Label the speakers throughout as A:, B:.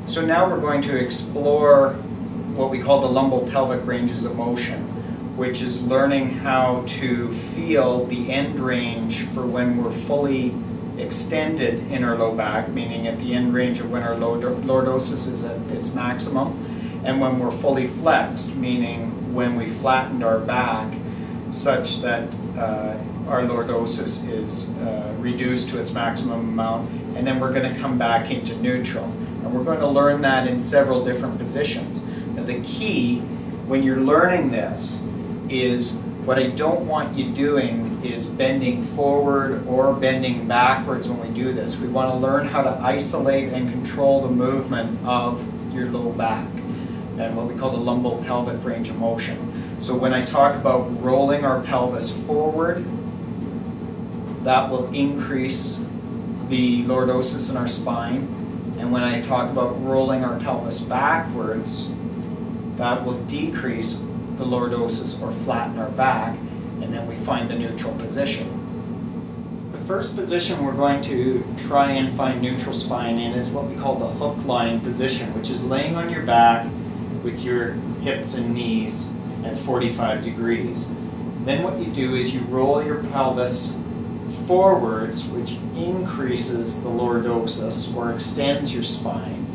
A: So now we're going to explore what we call the lumbopelvic ranges of motion, which is learning how to feel the end range for when we're fully extended in our low back, meaning at the end range of when our lordosis is at its maximum, and when we're fully flexed, meaning when we flattened our back such that our lordosis is reduced to its maximum amount, and then we're going to come back into neutral. And we're going to learn that in several different positions. Now, the key when you're learning this is what I don't want you doing is bending forward or bending backwards when we do this. We want to learn how to isolate and control the movement of your low back and what we call the lumbopelvic range of motion. So when I talk about rolling our pelvis forward, that will increase the lordosis in our spine. And when I talk about rolling our pelvis backwards, that will decrease the lordosis or flatten our back, and then we find the neutral position. The first position we're going to try and find neutral spine in is what we call the hook line position, which is laying on your back with your hips and knees at 45 degrees. Then what you do is you roll your pelvis forwards, which increases the lordosis or extends your spine.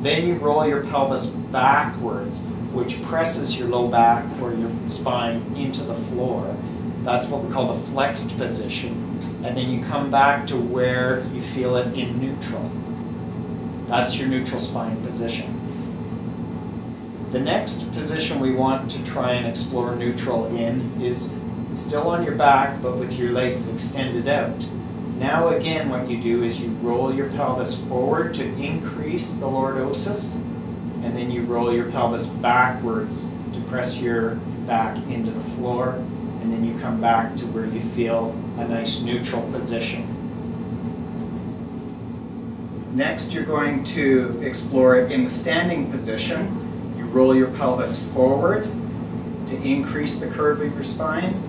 A: Then you roll your pelvis backwards, which presses your low back or your spine into the floor. That's what we call the flexed position. And then you come back to where you feel it in neutral. That's your neutral spine position. The next position we want to try and explore neutral in is still on your back, but with your legs extended out. Now again, what you do is you roll your pelvis forward to increase the lordosis, and then you roll your pelvis backwards to press your back into the floor, and then you come back to where you feel a nice neutral position. Next, you're going to explore it in the standing position. You roll your pelvis forward to increase the curve of your spine,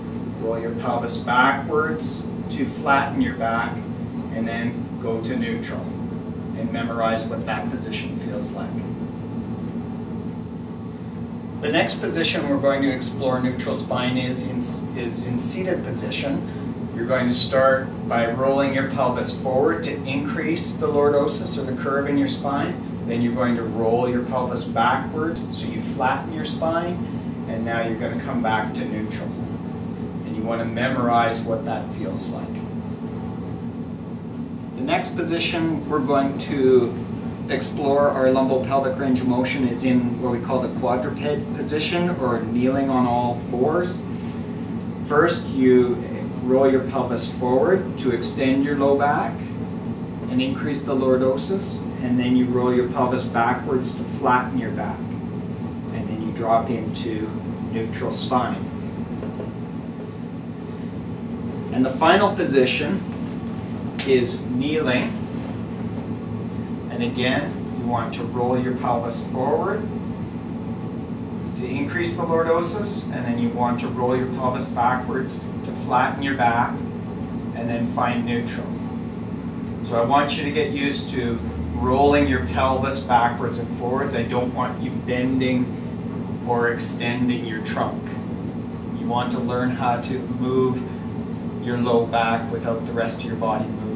A: roll your pelvis backwards to flatten your back, and then go to neutral and memorize what that position feels like. The next position we're going to explore neutral spine is in seated position. You're going to start by rolling your pelvis forward to increase the lordosis or the curve in your spine. Then you're going to roll your pelvis backwards so you flatten your spine, and now you're going to come back to neutral. And you want to memorize what that feels like. The next position we're going to explore our lumbopelvic range of motion is in what we call the quadruped position, or kneeling on all fours. First, you roll your pelvis forward to extend your low back and increase the lordosis, and then you roll your pelvis backwards to flatten your back, and then you drop into neutral spine. And the final position is kneeling. And again, you want to roll your pelvis forward to increase the lordosis, and then you want to roll your pelvis backwards to flatten your back, and then find neutral. So I want you to get used to rolling your pelvis backwards and forwards. I don't want you bending or extending your trunk. You want to learn how to move your low back without the rest of your body moving.